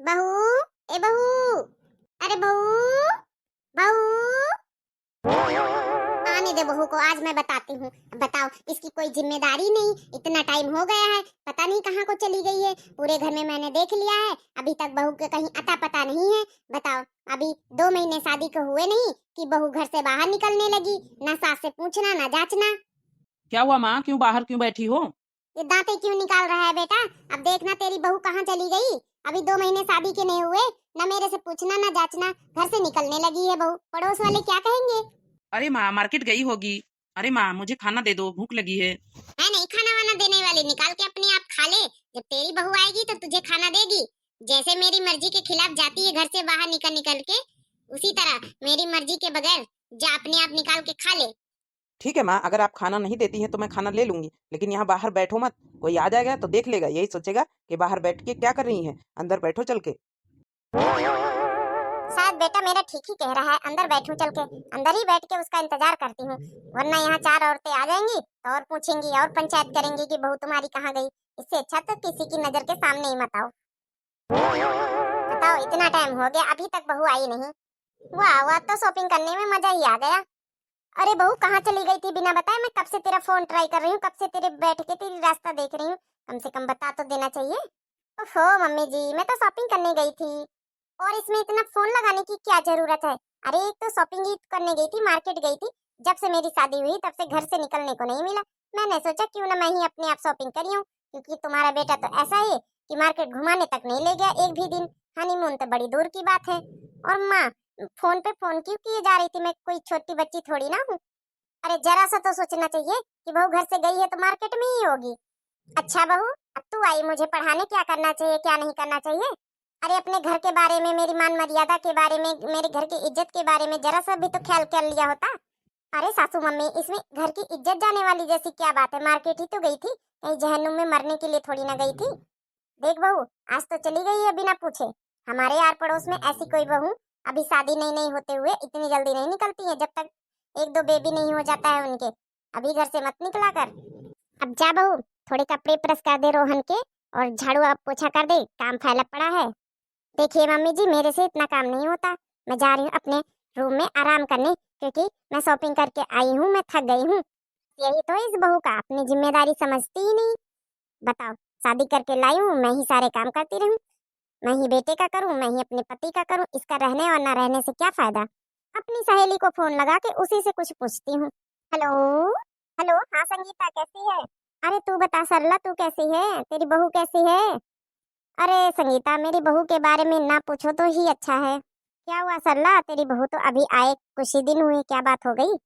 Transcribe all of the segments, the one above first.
बहू, ए बहू, अरे बहू, बहू, आने दे बहू को, आज मैं बताती हूँ। बताओ, इसकी कोई जिम्मेदारी नहीं, इतना टाइम हो गया है, पता नहीं कहाँ को चली गई है। पूरे घर में मैंने देख लिया है, अभी तक बहू के कहीं अता पता नहीं है। बताओ, अभी 2 महीने शादी को हुए नहीं कि बहू घर से बाहर निकलने लगी, ना सास से पूछना ना जांचना। क्या हुआ माँ? क्यों बाहर क्यों बैठी हो? ये दांते क्यों निकाल रहा है बेटा? अब देखना तेरी बहू कहाँ चली गई। अभी 2 महीने शादी के नहीं हुए, न मेरे से पूछना न जांचना, घर से निकलने लगी है बहू। पड़ोस वाले क्या कहेंगे? अरे माँ, मार्केट गई होगी। अरे माँ, मुझे खाना दे दो, भूख लगी है। है नहीं खाना वाना देने वाली, निकाल के अपने आप खा ले। जब तेरी बहू आएगी तो तुझे खाना देगी। जैसे मेरी मर्जी के खिलाफ जाती है घर से बाहर निकल निकल के, उसी तरह मेरी मर्जी के बगैर जा अपने आप निकाल के खा ले। ठीक है माँ, अगर आप खाना नहीं देती हैं तो मैं खाना ले लूंगी, लेकिन यहाँ बाहर बैठो मत। कोई आ जाएगा तो देख लेगा, यही सोचेगा कि बाहर बैठ के क्या कर रही हैं। अंदर बैठो चल के। शायद बेटा मेरा ठीक ही कह रहा है, अंदर बैठूं चल के। अंदर ही बैठ के उसका इंतजार करती हूँ, वरना यहाँ 4 औरतें आ जाएंगी तो और पूछेंगी और पंचायत करेंगी कि बहू तुम्हारी कहाँ गई। इससे अच्छा तो किसी की नजर के सामने ही मत आओ। बताओ, इतना टाइम हो गया अभी तक बहू आई नहीं। वाह वाह, तो शॉपिंग करने में मजा ही आ गया। अरे बहू कहाँ चली गई थी बिना बताए? मैं कब से तेरा फोन ट्राई कर रही हूँ, कब से तेरे बैठ के तेरी रास्ता देख रही हूँ। कम से कम बता तो देना चाहिए। ओफो मम्मी जी, मैं तो शॉपिंग करने गई थी, और इसमें इतना फोन लगाने की क्या जरूरत है? अरे एक तो शॉपिंग ही करने गई थी, मार्केट गई थी। जब से मेरी शादी हुई तब से घर से निकलने को नहीं मिला। मैंने सोचा क्यों ना मैं ही अपने आप शॉपिंग करी हूँ, क्योंकि तुम्हारा बेटा तो ऐसा है कि मार्केट घुमाने तक नहीं ले गया एक भी दिन। हनीमून तो बड़ी दूर की बात है। और माँ, फोन पे फोन क्यों किए जा रही थी? मैं कोई छोटी बच्ची थोड़ी ना हूँ। अरे जरा सा तो सोचना चाहिए कि बहू घर से गई है तो मार्केट में ही होगी। अच्छा बहू, अब तू आई मुझे पढ़ाने, क्या करना चाहिए क्या नहीं करना चाहिए। अरे अपने घर के बारे में, मेरी मान मर्यादा के बारे में, मेरे घर की इज्जत के बारे में जरा सा भी तो ख्याल कर लिया होता। अरे सासू मम्मी, इसमें घर की इज्जत जाने वाली जैसी क्या बात है? मार्केट ही तो गई थी, कहीं जहन्नुम में मरने के लिए थोड़ी ना गई थी। देख बहू, आज तो चली गई है बिना पूछे। हमारे यार पड़ोस में ऐसी कोई बहू अभी शादी नहीं नहीं होते हुए इतनी जल्दी नहीं निकलती है, जब तक एक दो बेबी नहीं हो जाता है उनके। अभी घर से मत निकला कर। अब जा बहू, थोड़े कपड़े प्रेस कर दे रोहन के, और झाड़ू अब पोछा कर दे, काम फैला पड़ा है। देखिए मम्मी जी, मेरे से इतना काम नहीं होता। मैं जा रही हूँ अपने रूम में आराम करने, क्योंकि मैं शॉपिंग करके आई हूँ, मैं थक गई हूँ। यही तो इस बहू का, अपनी जिम्मेदारी समझती ही नहीं। बताओ, शादी करके लाई हूँ, मैं ही सारे काम करती रहूँ? मैं ही बेटे का करूँ, मैं ही अपने पति का करूँ? इसका रहने और ना रहने से क्या फायदा? अपनी सहेली को फोन लगा के उसी से कुछ पूछती हूँ। हेलो, हेलो, हाँ संगीता कैसी है? अरे तू बता सरला, तू कैसी है? तेरी बहू कैसी है? अरे संगीता, मेरी बहू के बारे में ना पूछो तो ही अच्छा है। क्या हुआ सरला, तेरी बहू तो अभी आए कुछ ही दिन हुए, क्या बात हो गई?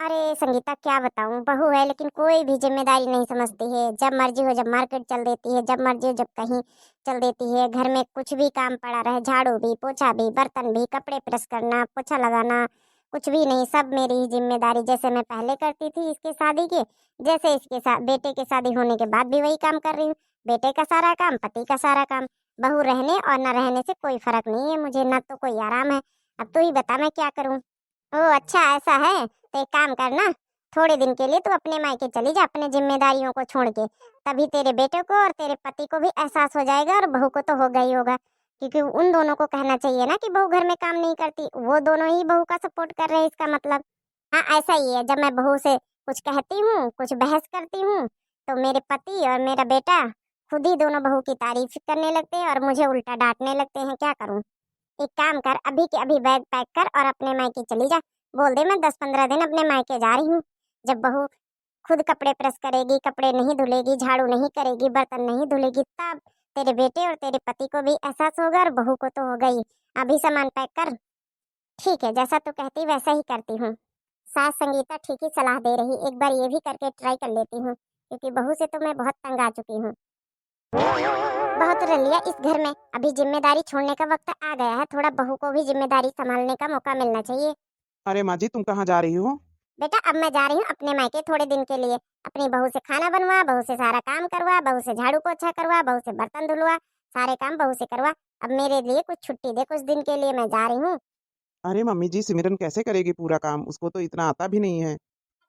अरे संगीता क्या बताऊं, बहू है लेकिन कोई भी जिम्मेदारी नहीं समझती है। जब मर्जी हो जब मार्केट चल देती है, जब मर्जी हो जब कहीं चल देती है। घर में कुछ भी काम पड़ा रहे, झाड़ू भी, पोछा भी, बर्तन भी, कपड़े प्रेस करना, पोछा लगाना, कुछ भी नहीं, सब मेरी ही जिम्मेदारी। जैसे मैं पहले करती थी इसके शादी के, जैसे इसके साथ बेटे के शादी होने के बाद भी वही काम कर रही हूँ। बेटे का सारा काम, पति का सारा काम। बहू रहने और न रहने से कोई फर्क नहीं है मुझे, ना तो कोई आराम है। अब तू ही बता मैं क्या करूँ। ओ अच्छा ऐसा है, तो एक काम करना, थोड़े दिन के लिए तू अपने मायके चली जा अपने जिम्मेदारियों को छोड़ के। तभी तेरे बेटे को और तेरे पति को भी एहसास हो जाएगा, और बहू को तो होगा ही होगा, क्योंकि उन दोनों को कहना चाहिए ना कि बहू घर में काम नहीं करती। वो दोनों ही बहू का सपोर्ट कर रहे हैं, इसका मतलब। हाँ ऐसा ही है, जब मैं बहू से कुछ कहती हूँ, कुछ बहस करती हूँ, तो मेरे पति और मेरा बेटा खुद ही दोनों बहू की तारीफ करने लगते हैं और मुझे उल्टा डांटने लगते हैं। क्या करूँ? एक काम कर, अभी के अभी बैग पैक कर और अपने मायके चली जा। बोल दे मैं 10-15 दिन अपने मायके जा रही हूँ। जब बहू खुद कपड़े प्रेस करेगी, कपड़े नहीं धुलेगी, झाड़ू नहीं करेगी, बर्तन नहीं धुलेगी, तब तेरे बेटे और तेरे पति को भी एहसास होगा, और बहू को तो होगा ही। अभी सामान पैक कर। ठीक है, जैसा तू कहती वैसा ही करती हूँ। सास संगीता ठीक ही सलाह दे रही, एक बार ये भी करके ट्राई कर लेती हूँ, क्योंकि बहू से तो मैं बहुत तंग आ चुकी हूँ। बहुत रह लिया इस घर में, अभी जिम्मेदारी छोड़ने का वक्त आ गया है। थोड़ा बहू को भी जिम्मेदारी संभालने का मौका मिलना चाहिए। अरे माँ जी, तुम कहाँ जा रही हो? बेटा अब मैं जा रही हूँ अपने मायके थोड़े दिन के लिए। अपनी बहू से खाना बनवा, बहू से सारा काम करवा, बहू से झाड़ू पोछा करवा, बहू से बर्तन धुलवा, सारे काम बहू से करवा। अब मेरे लिए कुछ छुट्टी दे, कुछ दिन के लिए मैं जा रही हूँ। अरे मम्मी जी, सिमरन कैसे करेगी पूरा काम? उसको तो इतना आता भी नहीं है।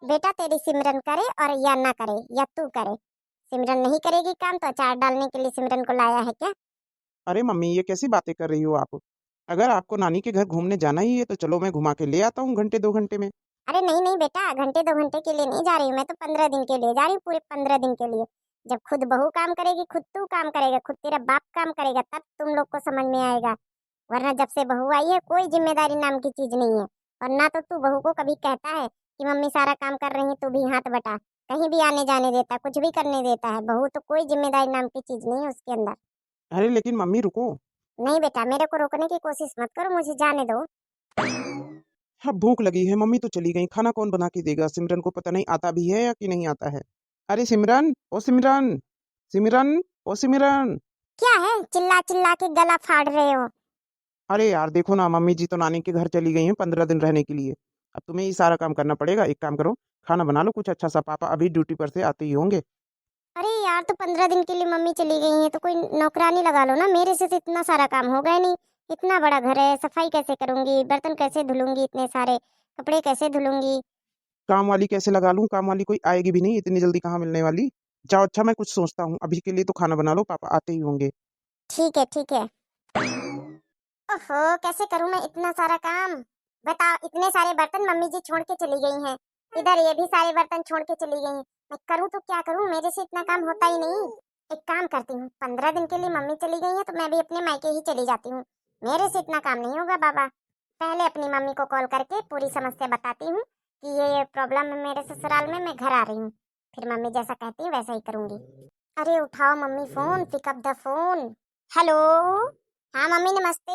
बेटा तेरी सिमरन करे और या ना करे, या तू करे। सिमरन नहीं करेगी काम तो अचार डालने के लिए सिमरन को लाया है क्या? अरे मम्मी, ये कैसी बातें कर रही हो आप? अगर आपको नानी के घर घूमने जाना ही है तो चलो मैं घुमा के ले आता हूँ घंटे 2 घंटे में। अरे नहीं नहीं बेटा, घंटे 2 घंटे के लिए नहीं जा रही हूँ, मैं तो 15 दिन के लिए जा रही हूँ, पूरे 15 दिन के लिए। जब खुद बहू काम करेगी, खुद तू काम करेगा, खुद तेरा बाप काम करेगा, तब तुम लोग को समझ में आएगा। वरना जब से बहू आई है कोई जिम्मेदारी नाम की चीज नहीं है। और ना तो तू बहू को कभी कहता है कि मम्मी सारा काम कर रही है तू भी हाथ बटा, कहीं भी आने जाने देता, कुछ भी करने देता है। बहू तो कोई जिम्मेदारी नाम की चीज नहीं है उसके अंदर। अरे लेकिन मम्मी रुको। नहीं बेटा, मेरे को रोकने की कोशिश मत करो, मुझे जाने दो। हाँ, भूख लगी है। मम्मी तो चली गई, खाना कौन बना के देगा? सिमरन को पता नहीं आता भी है या कि नहीं आता है। अरे सिमरन, ओ सिमरन, सिमरन, ओ सिमरन। क्या है चिल्ला चिल्ला के गला फाड़ रहे हो? अरे यार देखो ना, मम्मी जी तो नानी के घर चली गई हैं 15 दिन रहने के लिए। अब तुम्हें ही सारा काम करना पड़ेगा। एक काम करो, खाना बना लो कुछ अच्छा सा, पापा अभी ड्यूटी पर से आते ही होंगे। अरे यार, तो 15 दिन के लिए मम्मी चली गई है तो कोई नौकरानी लगा लो ना, मेरे से तो इतना सारा काम होगा ही नहीं। इतना बड़ा घर है, सफाई कैसे करूंगी, बर्तन कैसे धुलूंगी, इतने सारे कपड़े कैसे धुलूंगी। काम वाली कैसे लगा लूं? काम वाली कोई आएगी भी नहीं, इतनी जल्दी कहाँ मिलने वाली। जाओ, अच्छा मैं कुछ सोचता हूँ, अभी के लिए तो खाना बना लो, पापा आते ही होंगे। ठीक है ठीक है। ओहो, कैसे करूं मैं इतना सारा काम? बताओ, इतने सारे बर्तन मम्मी जी छोड़ के चली गई हैं, इधर ये भी सारे बर्तन छोड़ के चली गई हैं। मैं करूं तो क्या करूं, मेरे से इतना काम होता ही नहीं। एक काम करती हूँ, 15 दिन के लिए मम्मी चली गई है तो मैं भी अपने मायके ही चली जाती हूँ। मेरे से इतना काम नहीं होगा बाबा। पहले अपनी मम्मी को कॉल करके पूरी समस्या बताती हूँ कि ये प्रॉब्लम है मेरे ससुराल में, मैं घर आ रही हूँ। फिर मम्मी जैसा कहती है वैसा ही करूंगी। अरे उठाओ mummy phone, pick up the phone. Hello. हाँ मम्मी नमस्ते।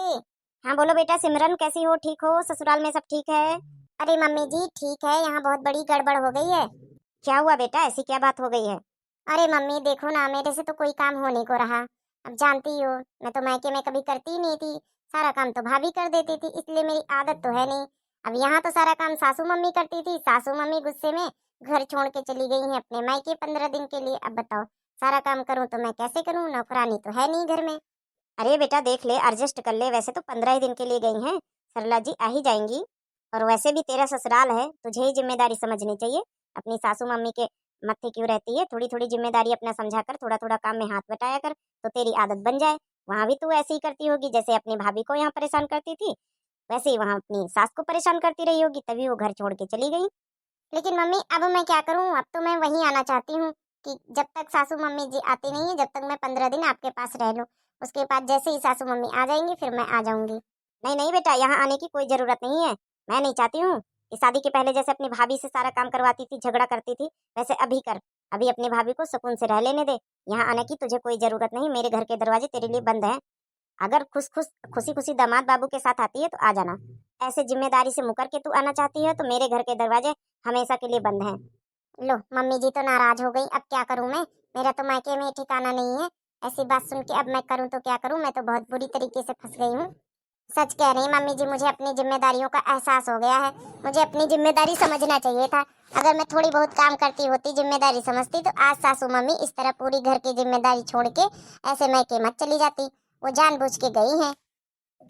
हाँ बोलो बेटा, सिमरन कैसी हो, ठीक हो, ससुराल में सब ठीक है? अरे मम्मी जी ठीक है, यहाँ बहुत बड़ी गड़बड़ हो गई है। क्या हुआ बेटा, ऐसी क्या बात हो गई है? अरे मम्मी देखो ना, मेरे से तो कोई काम हो नहीं को रहा। अब जानती हो, मैं तो मायके में कभी करती ही नहीं थी, सारा काम तो भाभी कर देती थी, इसलिए मेरी आदत तो है नहीं। अब यहाँ तो सारा काम सासू मम्मी करती थी, सासू मम्मी गुस्से में घर छोड़ के चली गई हैं अपने मायके 15 दिन के लिए। अब बताओ, सारा काम करूँ तो मैं कैसे करूँ, नौकरानी तो है नहीं घर में। अरे बेटा देख ले, एडजस्ट कर ले, वैसे तो 15 दिन के लिए गई हैं, सरला जी आ ही जाएंगी। और वैसे भी तेरा ससुराल है, तुझे ही जिम्मेदारी समझनी चाहिए। अपनी सासू मम्मी के मत्थे क्यों रहती है? थोड़ी थोड़ी जिम्मेदारी अपना समझा कर थोड़ा थोड़ा काम में हाथ बटाया कर, तो तेरी आदत बन जाए। वहां भी तू ऐसे ही करती होगी, जैसे अपनी भाभी को यहाँ परेशान करती थी, वैसे ही वहां अपनी सास को परेशान करती रही होगी, तभी वो घर छोड़ के चली गई। लेकिन मम्मी अब मैं क्या करूँ, अब तो मैं वहीं आना चाहती हूँ कि जब तक सासू मम्मी जी आती नहीं है, जब तक मैं 15 दिन आपके पास रह लूँ। उसके बाद जैसे ही सासू मम्मी आ जाएंगी फिर मैं आ जाऊंगी। नहीं नहीं बेटा, यहाँ आने की कोई जरूरत नहीं है। मैं नहीं चाहती हूँ कि शादी के पहले जैसे अपनी भाभी से सारा काम करवाती थी, झगड़ा करती थी, वैसे अभी कर। अभी अपनी भाभी को सुकून से रह लेने दे। यहाँ आने की तुझे कोई जरूरत नहीं, मेरे घर के दरवाजे तेरे लिए बंद हैं। अगर खुशी खुशी दामाद बाबू के साथ आती है तो आ जाना। ऐसे जिम्मेदारी से मुकर के तू आना चाहती है तो मेरे घर के दरवाजे हमेशा के लिए बंद हैं। लो मम्मी जी तो नाराज हो गई, अब क्या करूं मैं? मेरा तो मायके में ठिकाना नहीं है। ऐसी बात सुन के अब मैं करूं तो क्या करूं, मैं तो बहुत बुरी तरीके से फंस गई हूँ। सच कह रही मम्मी जी, मुझे अपनी जिम्मेदारियों का एहसास हो गया है। मुझे अपनी जिम्मेदारी समझना चाहिए था। अगर मैं थोड़ी बहुत काम करती होती, जिम्मेदारी समझती, तो आज सासू मम्मी इस तरह पूरी घर की जिम्मेदारी छोड़ के ऐसे मायके मत चली जाती। वो जानबूझ के गई हैं।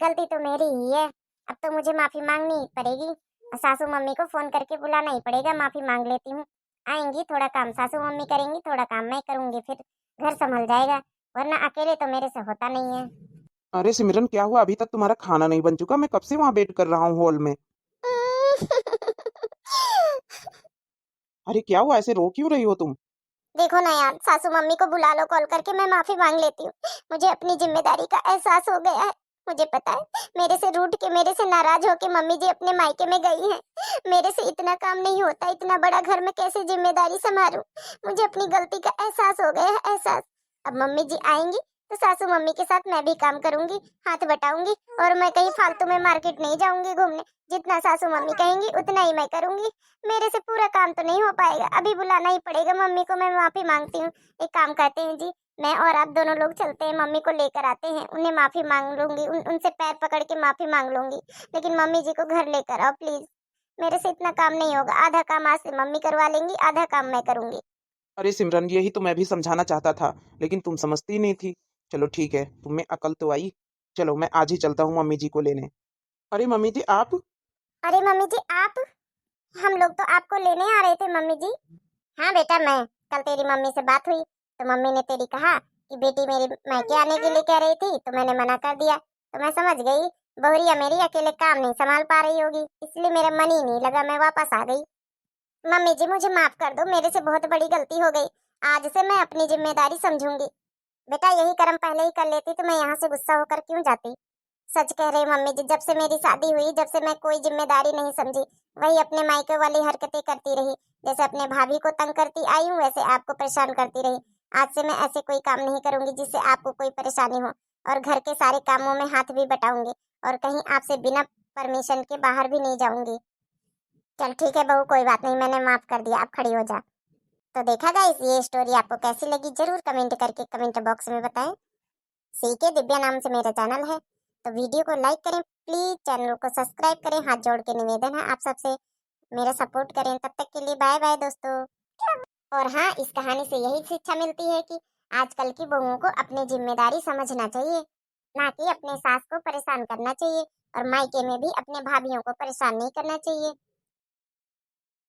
गलती तो मेरी ही है। अब तो मुझे माफी मांगनी ही पड़ेगी। सासू मम्मी को फोन करके बुलाना ही पड़ेगा, माफी मांग लेती हूँ। आएंगी, थोड़ा काम सासू मम्मी करेंगी, थोड़ा काम मैं करूंगी, फिर घर संभल जाएगा। वरना अकेले तो मेरे से होता नहीं है। अरे सिमरन, क्या हुआ? अभी तक तुम्हारा खाना नहीं बन चुका? मैं कब से वहां वेट कर रहा हूँ हॉल में। अरे क्या हुआ? ऐसे रो क्यों रही हो तुम? देखो ना यार, सासू मम्मी को बुला लो कॉल करके, मैं माफी मांग लेती हूँ। मुझे अपनी जिम्मेदारी का एहसास हो गया है। मुझे पता है, मेरे से रूठ के, मेरे से नाराज होके मम्मी जी अपने मायके में गई हैं। मेरे से इतना काम नहीं होता, इतना बड़ा घर में कैसे जिम्मेदारी संभालूं। मुझे अपनी गलती का एहसास हो गया है, एहसास। अब मम्मी जी आएंगी तो सासू मम्मी के साथ मैं भी काम करूंगी, हाथ बटाऊंगी। और मैं कहीं फालतू में मार्केट नहीं जाऊंगी घूमने। जितना सासू मम्मी कहेंगी उतना ही मैं करूंगी। मेरे से पूरा काम तो नहीं हो पाएगा, अभी बुलाना ही पड़ेगा मम्मी को। मैं माफी मांगती हूँ। एक काम करते हैं जी, मैं और आप दोनों लोग चलते हैं, मम्मी को लेकर आते हैं, उन्हें माफी मांग लूंगी, उनसे पैर पकड़ के माफी मांग लूंगी। लेकिन मम्मी जी को घर लेकर आओ प्लीज। मेरे से इतना काम नहीं होगा, आधा काम आज से मम्मी करवा लेंगी, आधा काम मैं करूंगी। अरे सिमरन, यही तो मैं भी समझाना चाहता था, लेकिन तुम समझती ही नहीं थी। चलो ठीक है, तुम्हें अकल तो आई। चलो मैं आज ही चलता हूँ मम्मी जी को लेने। अरे मम्मी जी आप। अरे मम्मी जी आप? हम लोग तो आपको लेने आ रहे थे मम्मी जी। हाँ बेटा, मैं कल तेरी मम्मी से बात हुई तो मम्मी ने तेरी कहा कि बेटी मेरी मायके आने के लिए कह रही थी तो मैंने मना कर दिया। तो मैं समझ गई बहुरिया मेरी अकेले काम नहीं संभाल पा रही होगी, इसलिए मेरा मन ही नहीं लगा, मैं वापस आ गई। मम्मी जी मुझे माफ कर दो, मेरे से बहुत बड़ी गलती हो गई। आज से मैं अपनी जिम्मेदारी समझूंगी। बेटा यही कर्म पहले ही कर लेती तो मैं यहाँ से गुस्सा होकर क्यों जाती। सच कह रही मम्मी जी, जब से मेरी शादी हुई, जब से मैं कोई जिम्मेदारी नहीं समझी, वही अपने मायके वाली हरकतें करती रही। जैसे अपने भाभी को तंग करती आई हूँ वैसे आपको परेशान करती रही। आज से मैं ऐसे कोई काम नहीं करूंगी जिससे आपको कोई परेशानी हो, और घर के सारे कामों में हाथ भी बटाऊंगी, और कहीं आपसे बिना परमिशन के बाहर भी नहीं जाऊंगी। चल ठीक है बहू, कोई बात नहीं, मैंने माफ कर दिया, आप खड़ी हो जा। तो देखा गाइस, ये स्टोरी आपको कैसी लगी जरूर कमेंट करके कमेंट बॉक्स में बताएं। सीके दिव्या नाम से मेरा चैनल है, तो वीडियो को लाइक करें प्लीज, चैनल को सब्सक्राइब करें, हाथ जोड़ के निवेदन है आप सबसे, मेरा सपोर्ट करें। तब तक के लिए बाय बाय दोस्तों। और हाँ, इस कहानी से यही शिक्षा मिलती है कि आजकल की बहुओं को अपनी जिम्मेदारी समझना चाहिए, ना कि अपने सास को परेशान करना चाहिए, और मायके में भी अपने भाभियों को परेशान नहीं करना चाहिए।